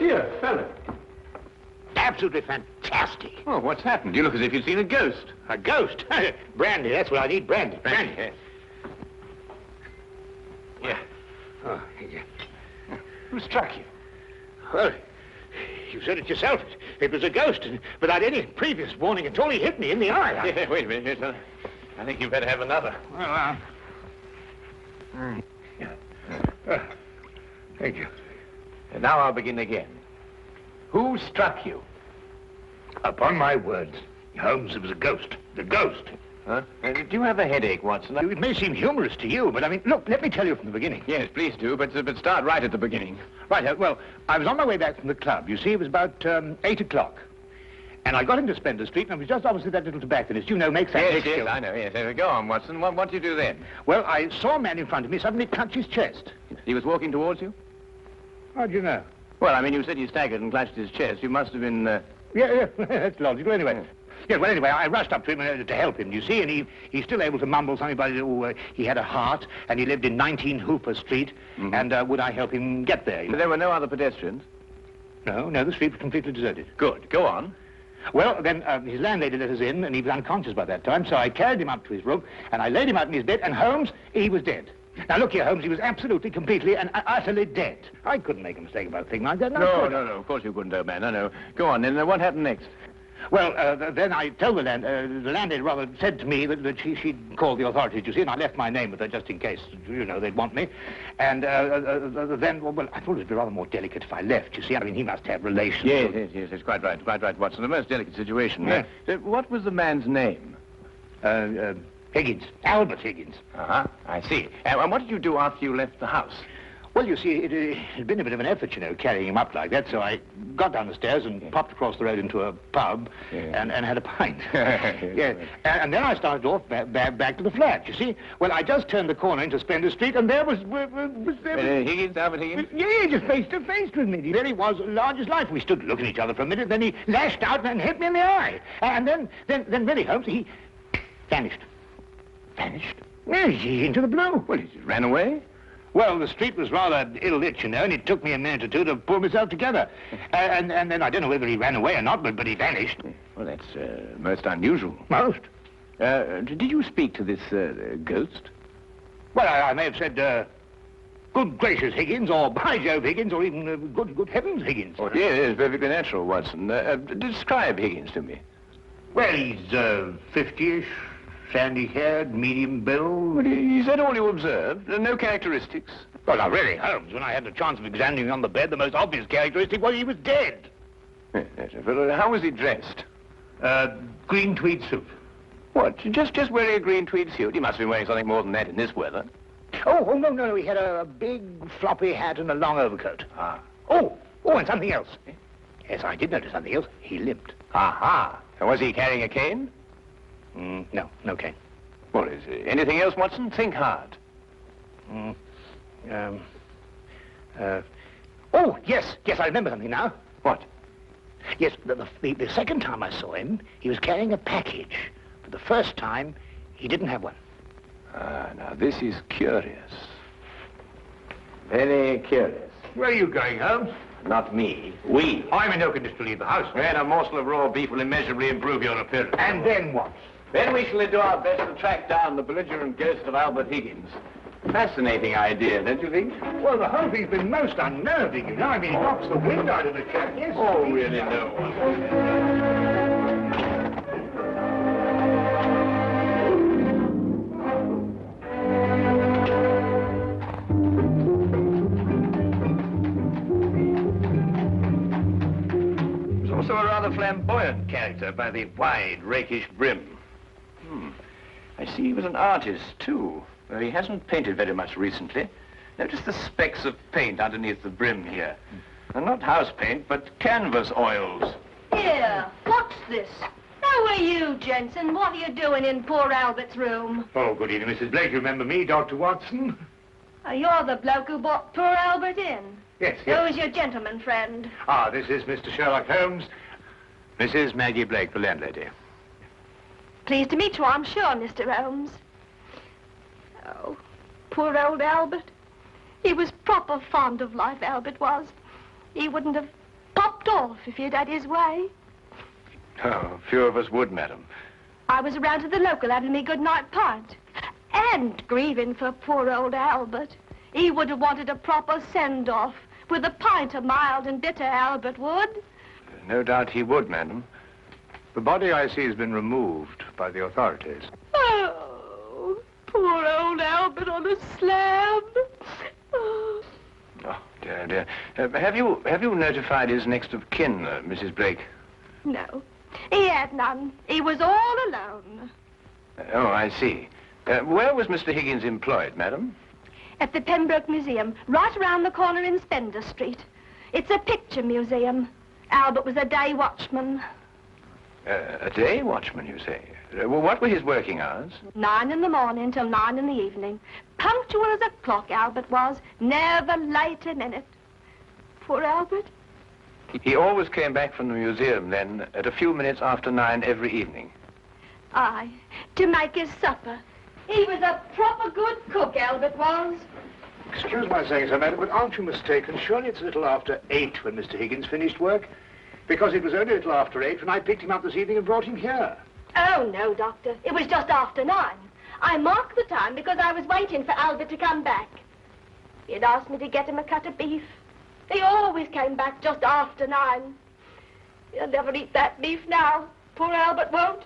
dear fellow. Absolutely fantastic. Oh, what's happened? You look as if you'd seen a ghost. A ghost? Brandy, that's what I need, brandy. Brandy. Yes. Yeah. Oh, yeah. Who struck you? Well, you said it yourself. It was a ghost, and without any previous warning at all, he hit me in the eye. Yeah, wait a minute. Yes, I think you better have another. Well, thank you. And now I'll begin again. Who struck you? Upon my word, Holmes, it was a ghost. The ghost. Huh? Do you have a headache, Watson? It may seem humorous to you, but I mean, look, let me tell you from the beginning. Yes, please do, but start right at the beginning. Right, well, I was on my way back from the club. You see, it was about 8 o'clock. And I got into Spencer Street, and I was just opposite that little tobacconist. You know, makes that Yes, big I know, yes. Go on, Watson. What did you do then? Well, I saw a man in front of me suddenly clutch his chest. He was walking towards you? How do you know? Well, I mean, you said he staggered and clutched his chest. You must have been... Yeah, that's logical. Anyway, well, anyway, I rushed up to him to help him, you see, and he's still able to mumble something about he had a heart, and he lived in 19 Hooper Street, and would I help him get there? But there were no other pedestrians? No, the street was completely deserted. Good. Go on. Well, then his landlady let us in, and he was unconscious by that time, so I carried him up to his room, and I laid him out in his bed, and Holmes, he was dead. Now, look here, Holmes, he was absolutely, completely, and utterly dead. I couldn't make a mistake about a thing like that. No, of course you couldn't, old man. No. Go on, then. What happened next? Well, then I told the landlady rather said to me that she'd called the authorities, you see, and I left my name with her just in case, you know, they'd want me. And then, well, I thought it'd be rather more delicate if I left, you see. I mean, he must have relations. Yes, it's quite right, Watson. The most delicate situation. Yeah. What was the man's name? Higgins. Albert Higgins. Uh-huh, I see. And what did you do after you left the house? Well, you see, it had been a bit of an effort, you know, carrying him up like that, so I got down the stairs and popped across the road into a pub and had a pint. Yeah. And then I started off back to the flat, you see. Well, I just turned the corner into Spencer Street, and there was Higgins, Albert Higgins? Yeah, just face to face with me. He really was large as life. We stood looking at each other for a minute, then he lashed out and hit me in the eye. And then really, Holmes, he vanished. Vanished? Yes, into the blue. Well, he just ran away? Well, the street was rather ill-lit, you know, and it took me a minute or two to pull myself together. And then I don't know whether he ran away or not, but he vanished. Well, that's most unusual. Most? Did you speak to this ghost? Well, I may have said, good gracious, Higgins, or by Jove, Higgins, or even good heavens, Higgins. Oh, yes, perfectly natural, Watson. Describe Higgins to me. Well, he's 50-ish. Sandy-haired, medium build. Well, is that all you observed? No characteristics? Well, now, really, Holmes, when I had the chance of examining him on the bed, the most obvious characteristic was he was dead. Yes, well, how was he dressed? Green tweed suit. What, just wearing a green tweed suit? He must have been wearing something more than that in this weather. Oh, no, he had a big floppy hat and a long overcoat. Ah. Oh, and something else. Yes, I did notice something else. He limped. Aha. And was he carrying a cane? No cane. Well, is there anything else, Watson? Think hard. Oh, yes, I remember something now. What? Yes, the second time I saw him, he was carrying a package. But the first time, he didn't have one. Ah, now this is curious. Very curious. Where are you going, Holmes? Not me. We. I'm in no condition to leave the house. And a morsel of raw beef will immeasurably improve your appearance. And then what? Then we shall do our best to track down the belligerent ghost of Albert Higgins. Fascinating idea, don't you think? Well, the whole thing's been most unnerving, you know. I mean, it knocks the wind out of the chap, yes. Oh, really, no one. Also a rather flamboyant character by the wide, rakish brim. I see he was an artist, too, though he hasn't painted very much recently. Notice the specks of paint underneath the brim here. And not house paint, but canvas oils. Here, what's this? How are you, Jensen? What are you doing in poor Albert's room? Oh, good evening, Mrs. Blake. You remember me, Dr. Watson? You're the bloke who brought poor Albert in. Yes. Who's your gentleman friend? Ah, this is Mr. Sherlock Holmes. Mrs. Maggie Blake, the landlady. Pleased to meet you, I'm sure, Mr. Holmes. Oh, poor old Albert. He was proper fond of life, Albert was. He wouldn't have walked off if he'd had his way. Oh, few of us would, madam. I was around to the local having me good-night pint. And grieving for poor old Albert. He would have wanted a proper send-off, with a pint of mild and bitter, Albert would. No doubt he would, madam. The body, I see, has been removed by the authorities. Oh, poor old Albert on a slab. Oh. Oh, dear, dear. Have you notified his next of kin, Mrs. Blake? No, he had none. He was all alone. Oh, I see. Where was Mr. Higgins employed, madam? At the Pembroke Museum, right around the corner in Spender Street. It's a picture museum. Albert was a day watchman. A day watchman, you say? Well, what were his working hours? 9 in the morning till 9 in the evening. Punctual as a clock, Albert was. Never late a minute. Poor Albert. He always came back from the museum, then, at a few minutes after 9 every evening. Aye, to make his supper. He was a proper good cook, Albert was. Excuse my saying so, madam, but aren't you mistaken? Surely it's a little after 8 when Mr. Higgins finished work? Because it was only a little after 8 when I picked him up this evening and brought him here. Oh, no, Doctor. It was just after 9. I marked the time because I was waiting for Albert to come back. He had asked me to get him a cut of beef. He always came back just after 9. He'll never eat that beef now. Poor Albert won't.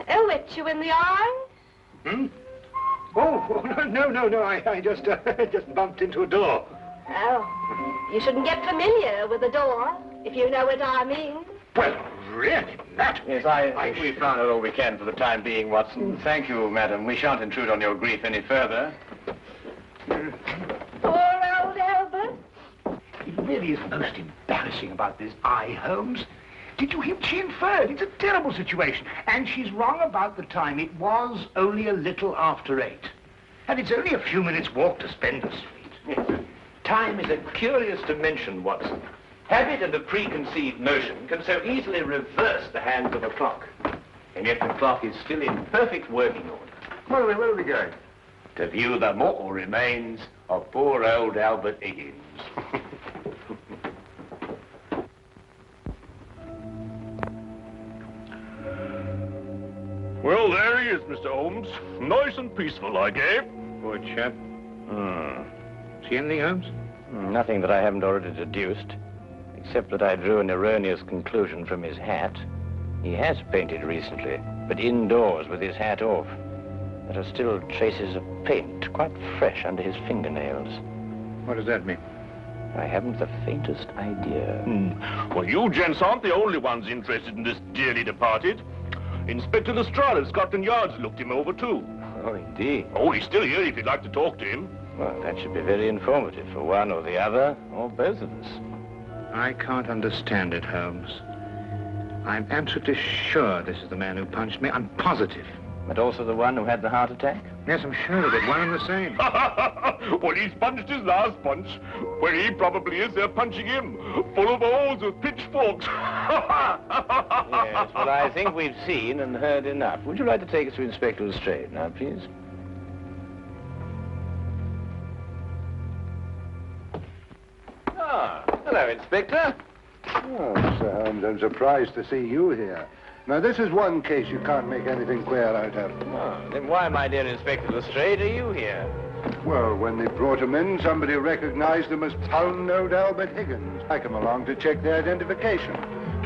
He'll hit you in the eye. Hmm? Oh, no. I just bumped into a door. Oh, you shouldn't get familiar with the door, if you know what I mean. Well, really, Matt. Yes, I think we've found out all we can for the time being, Watson. Thank you, madam. We shan't intrude on your grief any further. Poor old Albert. It really is most embarrassing about this eye, Holmes. Did you hear? She inferred. It's a terrible situation. And she's wrong about the time. It was only a little after 8. And it's only a few minutes' walk to Spender Street. Yes. Time is a curious dimension, Watson. Habit and a preconceived notion can so easily reverse the hands of a clock. And yet the clock is still in perfect working order. Where are we going? To view the mortal remains of poor old Albert Higgins. Well, there he is, Mr. Holmes. Nice and peaceful, I gave. Poor chap. See anything, Holmes? Nothing that I haven't already deduced, except that I drew an erroneous conclusion from his hat. He has painted recently, but indoors with his hat off. There are still traces of paint, quite fresh under his fingernails. What does that mean? I haven't the faintest idea. Well, you gents aren't the only ones interested in this dearly departed. Inspector Lestrade of Scotland Yard's looked him over, too. Oh, indeed. Oh, he's still here if you'd like to talk to him. Well, that should be very informative for one or the other, or both of us. I can't understand it, Holmes. I'm absolutely sure this is the man who punched me. I'm positive. But also the one who had the heart attack? Yes, I'm sure of it. One and the same. Well, he's punched his last punch. Where he probably is, they're punching him. Full of holes with pitchforks. Yes, well, I think we've seen and heard enough. Would you like to take us to Inspector Lestrade now, please? Ah, hello, Inspector. Oh, Mr. Holmes, I'm surprised to see you here. Now, this is one case you can't make anything clear out of. Oh, then why, my dear Inspector Lestrade, are you here? Well, when they brought him in, somebody recognized him as Pound Note Albert Higgins. I come along to check their identification.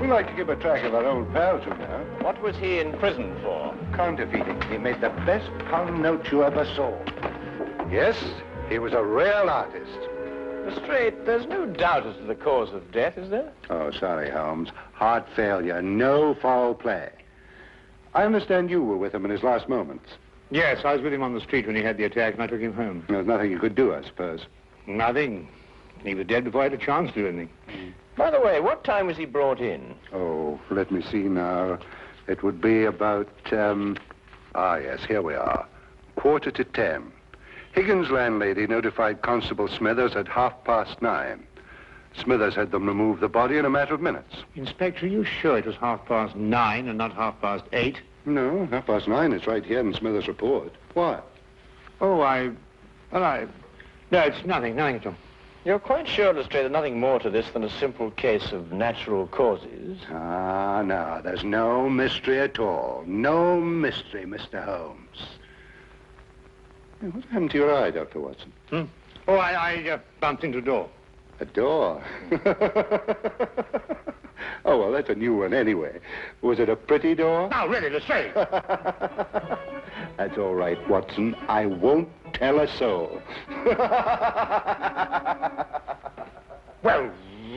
We like to keep a track of our old pals, you know. What was he in prison for? Counterfeiting. He made the best pound note you ever saw. Yes, he was a real artist. Lestrade, there's no doubt as to the cause of death, is there? Oh, sorry, Holmes. Heart failure, no foul play. I understand you were with him in his last moments. Yes, I was with him on the street when he had the attack, and I took him home. There's nothing you could do, I suppose. Nothing. He was dead before I had a chance to do anything. By the way, what time was he brought in? Oh, let me see now. It would be about, yes, here we are. 9:45. Higgins' landlady notified Constable Smithers at 9:30. Smithers had them remove the body in a matter of minutes. Inspector, are you sure it was 9:30 and not 8:30? No, 9:30. It's right here in Smithers' report. Why? Oh, no, it's nothing at all. You're quite sure, Lestrade, there's nothing more to this than a simple case of natural causes? Ah, no, there's no mystery at all. No mystery, Mr. Holmes. Hey, what happened to your eye, Dr. Watson? Oh, I bumped into a door. A door? Oh, well, that's a new one anyway. Was it a pretty door? No, really, Lestrade. That's all right, Watson. I won't tell a soul. Well,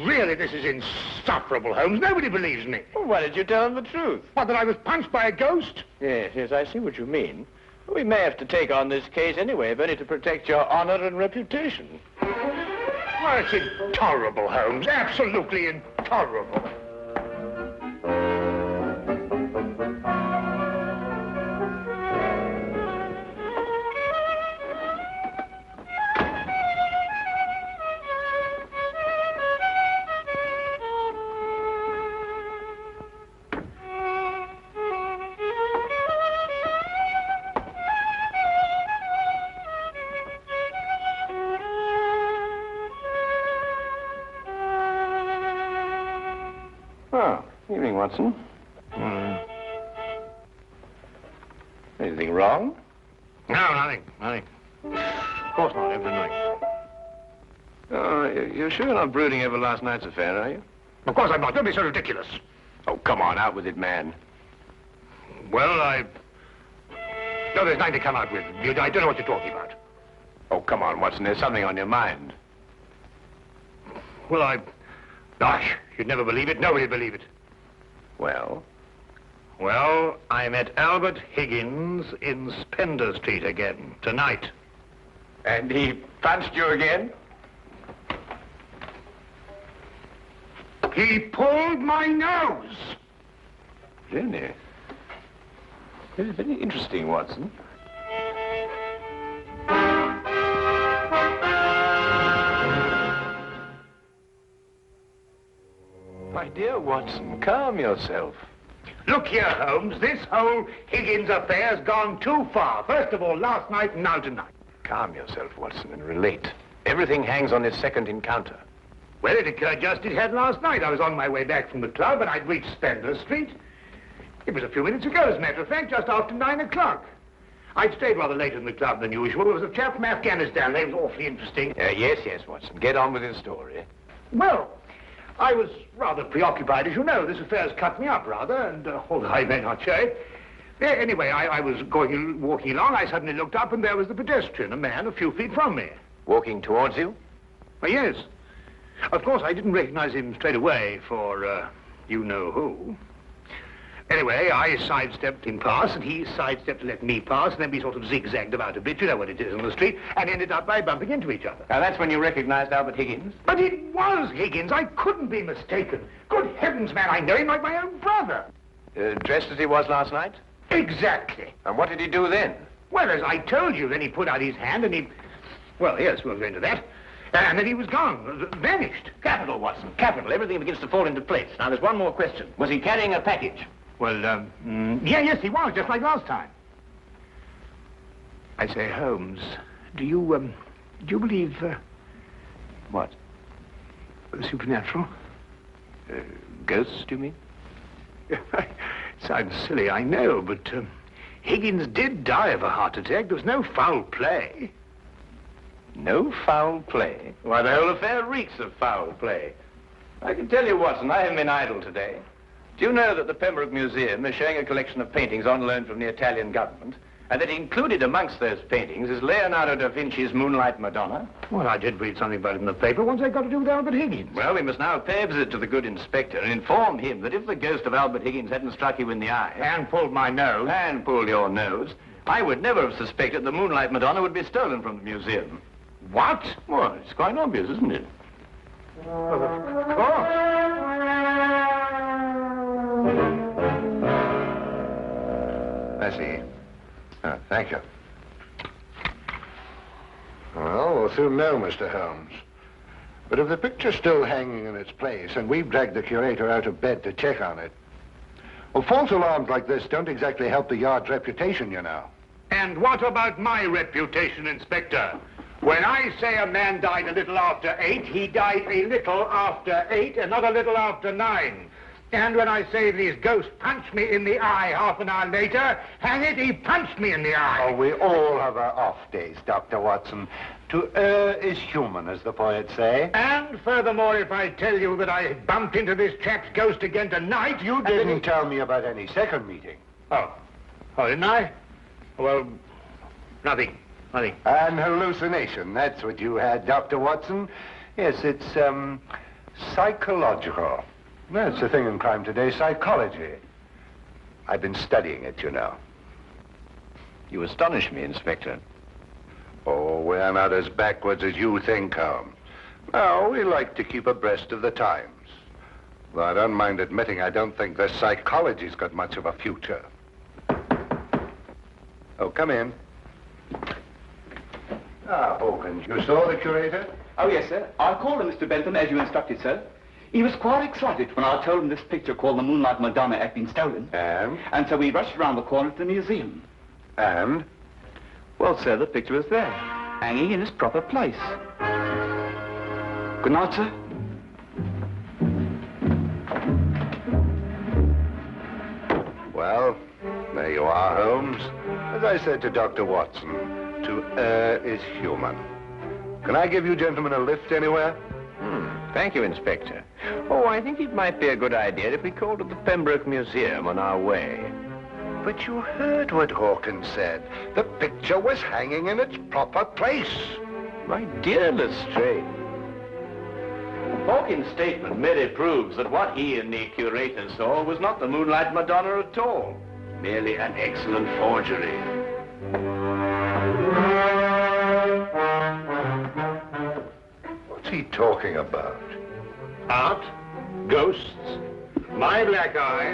really, this is insufferable, Holmes. Nobody believes me. Well, why did you tell them the truth? What, that I was punched by a ghost? Yes, I see what you mean. We may have to take on this case anyway, if only to protect your honor and reputation. Well, it's intolerable, Holmes. Absolutely intolerable. Oh, evening, Watson. Anything wrong? No, nothing. Of course not, every night. Oh, you're sure you're not brooding over last night's affair, are you? Of course I'm not. Don't be so ridiculous. Oh, come on, out with it, man. Well, No, there's nothing to come out with. I don't know what you're talking about. Oh, come on, Watson, there's something on your mind. Well, Gosh, you'd never believe it. Nobody'd believe it. Well? Well, I met Albert Higgins in Spender Street again, tonight. And he punched you again? He pulled my nose! Really? Very interesting, Watson. My dear Watson, calm yourself. Look here, Holmes, this whole Higgins affair's gone too far. First of all, last night and now tonight. Calm yourself, Watson, and relate. Everything hangs on this second encounter. Well, it occurred just as it had last night. I was on my way back from the club and I'd reached Spender Street. It was a few minutes ago, as a matter of fact, just after 9 o'clock. I'd stayed rather later in the club than usual. There was a chap from Afghanistan. He was awfully interesting. Yes, Watson. Get on with your story. Well, I was rather preoccupied, as you know. This affair's cut me up, rather, and although I may not show it. Anyway, I was walking along. I suddenly looked up, and there was the pedestrian, a man a few feet from me. Walking towards you? Well, yes. Of course, I didn't recognize him straight away for, you-know-who. Anyway, I sidestepped him past, and he sidestepped to let me pass, and then we sort of zigzagged about a bit, you know what it is on the street, and ended up by bumping into each other. Now, that's when you recognized Albert Higgins? But it was Higgins. I couldn't be mistaken. Good heavens, man, I know him like my own brother. Dressed as he was last night? Exactly. And what did he do then? Well, as I told you, then he put out his hand, and he... Well, yes, we'll go into that. And then he was gone, vanished. Capital, Watson, capital. Everything begins to fall into place. Now, there's one more question. Was he carrying a package? Well, yes, he was, just like last time. I say, Holmes, do you believe, What? Supernatural? Ghosts, do you mean? Sounds silly, I know, but, Higgins did die of a heart attack. There was no foul play. No foul play? Why, the whole affair reeks of foul play. I can tell you, Watson, I haven't been idle today. Do you know that the Pembroke Museum is showing a collection of paintings on loan from the Italian government, and that included amongst those paintings is Leonardo da Vinci's Moonlight Madonna? Well, I did read something about it in the paper. What's that got to do with Albert Higgins? Well, we must now pay a visit to the good inspector and inform him that if the ghost of Albert Higgins hadn't struck you in the eye... And pulled my nose. And pulled your nose, I would never have suspected the Moonlight Madonna would be stolen from the museum. What? Well, it's quite obvious, isn't it? Well, of course. I see. Oh, thank you. Well, we'll soon know, Mr. Holmes. But if the picture's still hanging in its place, and we've dragged the curator out of bed to check on it, well, false alarms like this don't exactly help the yard's reputation, you know. And what about my reputation, Inspector? When I say a man died a little after 8, he died a little after 8 and not a little after 9. And when I say his ghost punched me in the eye half an hour later, hang it, he punched me in the eye. Oh, we all have our off days, Dr. Watson. To err is human, as the poets say. And furthermore, if I tell you that I bumped into this chap's ghost again tonight, you Didn't tell me about any second meeting. Oh, didn't I? Well, nothing. An hallucination, that's what you had, Dr. Watson. Yes, it's, psychological. That's the thing in crime today, psychology. I've been studying it, you know. You astonish me, Inspector. Oh, we're not as backwards as you think, Holmes. No, we like to keep abreast of the times. Though I don't mind admitting I don't think the psychology's got much of a future. Oh, come in. Ah, Wilkins, you saw the curator? Oh, yes, sir. I called him, Mr. Bentham, as you instructed, sir. He was quite excited when I told him this picture called The Moonlight Madonna had been stolen. And so we rushed round the corner to the museum. And? Well, sir, the picture was there, hanging in its proper place. Good night, sir. Well, there you are, Holmes. As I said to Dr. Watson, to err is human. Can I give you gentlemen a lift anywhere? Thank you, Inspector. Oh, I think it might be a good idea if we called at the Pembroke Museum on our way. But you heard what Hawkins said. The picture was hanging in its proper place. My dear Lestrade, Hawkins' statement merely proves that what he and the curator saw was not the Moonlight Madonna at all. Merely an excellent forgery. What's he talking about? Art, ghosts, my black eye,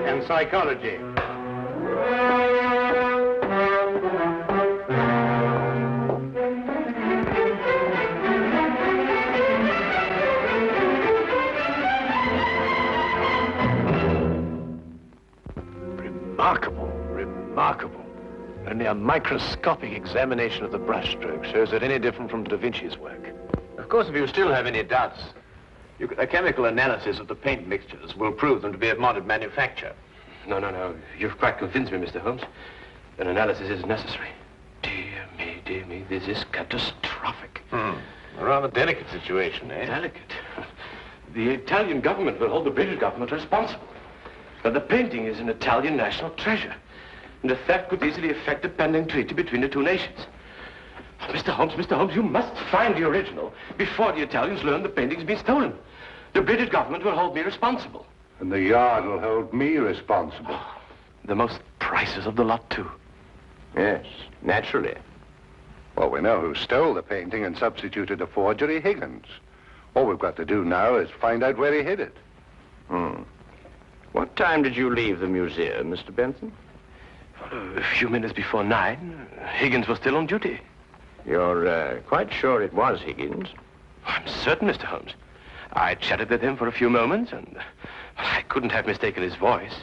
and psychology. Remarkable. Only a microscopic examination of the brushstroke shows it any different from Da Vinci's work. Of course, if you still have any doubts, a chemical analysis of the paint mixtures will prove them to be of modern manufacture. No. You've quite convinced me, Mr. Holmes. An analysis is necessary. Dear me, this is catastrophic. A rather delicate situation, eh? Delicate. The Italian government will hold the British government responsible. But the painting is an Italian national treasure. And the theft could easily affect the pending treaty between the two nations. Oh, Mr. Holmes, you must find the original before the Italians learn the painting's been stolen. The British government will hold me responsible. And the Yard will hold me responsible. The most priceless of the lot, too. Yes, naturally. Well, we know who stole the painting and substituted a forgery, Higgins. All we've got to do now is find out where he hid it. What time did you leave the museum, Mr. Benson? A few minutes before 9. Higgins was still on duty. You're quite sure it was Higgins? I'm certain, Mr. Holmes. I chatted with him for a few moments, and I couldn't have mistaken his voice.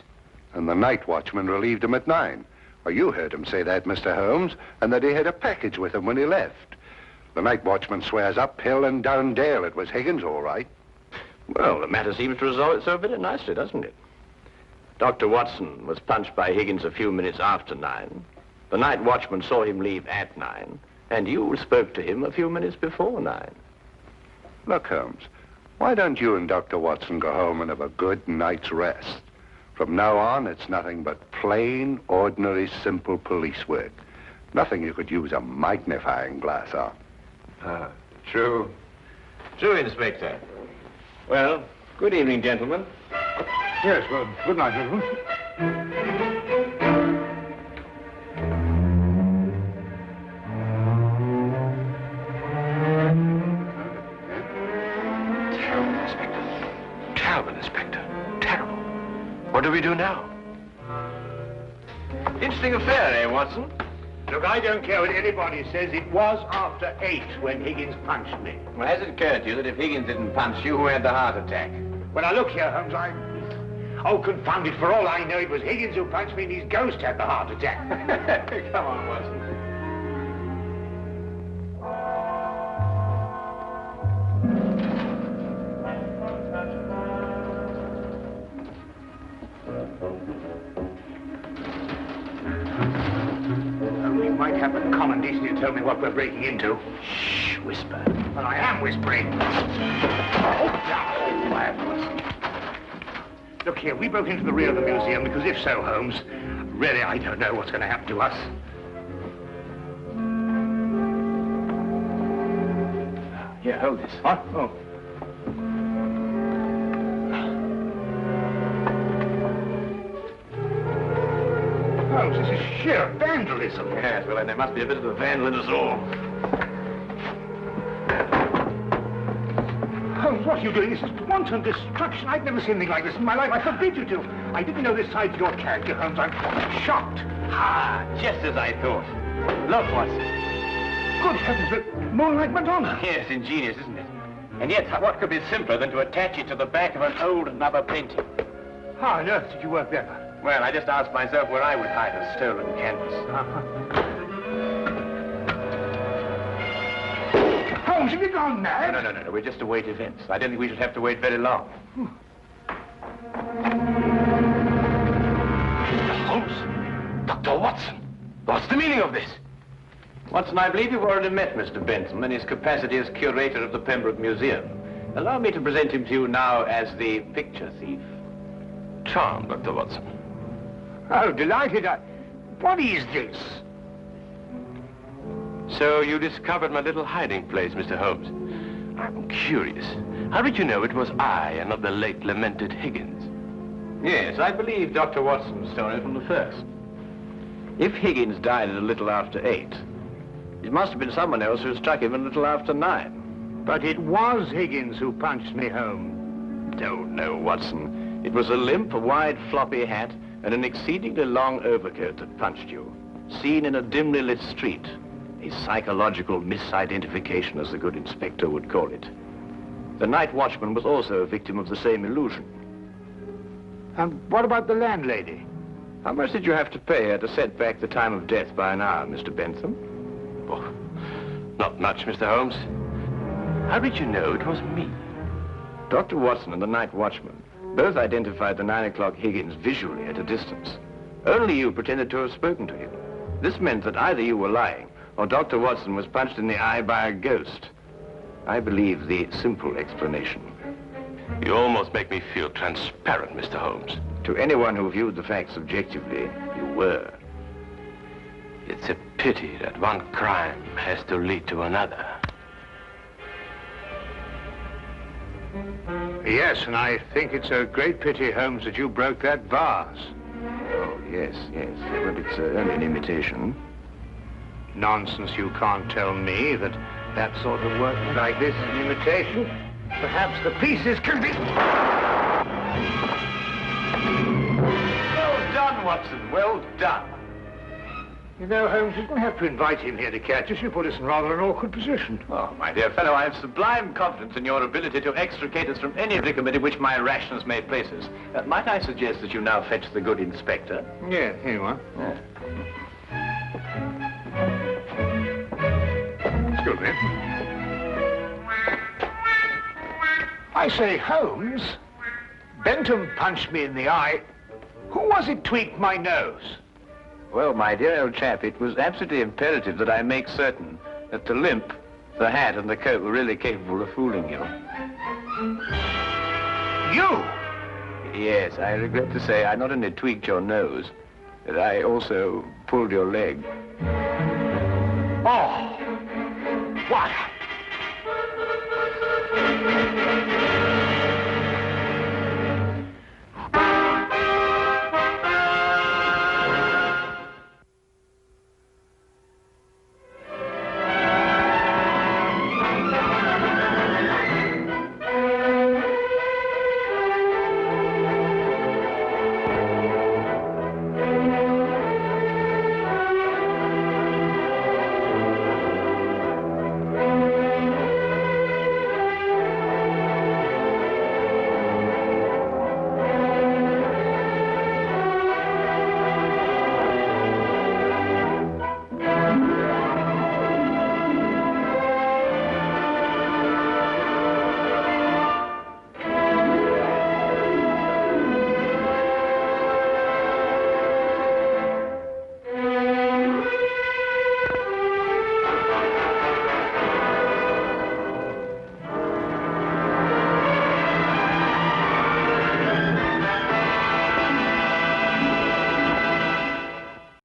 And the night watchman relieved him at 9. Well, you heard him say that, Mr. Holmes, and that he had a package with him when he left. The night watchman swears up hill and down dale it was Higgins, all right. Well, the matter seems to resolve itself very nicely, doesn't it? Dr. Watson was punched by Higgins a few minutes after 9. The night watchman saw him leave at 9. And you spoke to him a few minutes before 9. Look, Holmes, why don't you and Dr. Watson go home and have a good night's rest? From now on, it's nothing but plain, ordinary, simple police work. Nothing you could use a magnifying glass on. True. True, Inspector. Well, good evening, gentlemen. Yes, well, good night, gentlemen. Terrible, Inspector. Terrible, Inspector. Terrible. What do we do now? Interesting affair, eh, Watson? Look, I don't care what anybody says. It was after 8 when Higgins punched me. Well, has it occurred to you that if Higgins didn't punch you, who had the heart attack? Well, now, look here, Holmes, Oh, confound it, for all I know, it was Higgins who punched me and his ghost had the heart attack. Come on, Watson. decency to tell me what we're breaking into. Shh, whisper. Well, I am whispering. Oh, quiet, Watson. Look here, we broke into the rear of the museum because if so, Holmes, really, I don't know what's going to happen to us. Here, hold this. What? Oh. Holmes, this is sheer vandalism. Yes, well, then there must be a bit of a vandal in us all. Holmes, what are you doing? This is wanton destruction. I've never seen anything like this in my life. I forbid you to. I didn't know this side to your character, Holmes. I'm shocked. Ah, just as I thought. Look, Watson. Good heavens, but Moonlight Madonna. Yes, ingenious, isn't it? And yet, what could be simpler than to attach it to the back of an old rubber painting? How on earth did you work that out? Well, I just asked myself where I would hide a stolen canvas. Holmes, have you gone mad? No. We just await events. I don't think we should have to wait very long. Mr. Holmes? Dr. Watson? What's the meaning of this? Watson, I believe you've already met Mr. Bentham in his capacity as curator of the Pembroke Museum. Allow me to present him to you now as the picture thief. Charmed, Dr. Watson. Oh, delighted. What is this? So you discovered my little hiding place, Mr. Holmes. I'm curious. How did you know it was I and not the late lamented Higgins? Yes, I believe Dr. Watson's story from the first. If Higgins died at a little after 8, it must have been someone else who struck him a little after 9. But it was Higgins who punched me home. Don't know, Watson. It was a limp, a wide, floppy hat, and an exceedingly long overcoat that punched you, seen in a dimly lit street. A psychological misidentification, as the good inspector would call it. The night watchman was also a victim of the same illusion. And what about the landlady? How much did you have to pay her to set back the time of death by an hour, Mr. Bentham? Oh, not much, Mr. Holmes. How did you know it was me? Dr. Watson and the night watchman both identified the 9 o'clock Higgins visually at a distance. Only you pretended to have spoken to him. This meant that either you were lying or Dr. Watson was punched in the eye by a ghost. I believe the simple explanation. You almost make me feel transparent, Mr. Holmes. To anyone who viewed the facts objectively, you were. It's a pity that one crime has to lead to another. Yes, and I think it's a great pity, Holmes, that you broke that vase. Oh, yes. But it's only an imitation. Nonsense, you can't tell me that that sort of work like this is an imitation. Perhaps the pieces can be... Well done, Watson, well done. You know, Holmes, you didn't have to invite him here to catch us. You put us in rather an awkward position. Oh, my dear fellow, I have sublime confidence in your ability to extricate us from any predicament in which my rashness may place us. Might I suggest that you now fetch the good inspector? Yeah, here you are. Yeah. Excuse me. I say, Holmes, Bentham punched me in the eye. Who was it tweaked my nose? Well, my dear old chap, it was absolutely imperative that I make certain that the limp, the hat, and the coat were really capable of fooling you. You? Yes, I regret to say I not only tweaked your nose, but I also pulled your leg. Oh, what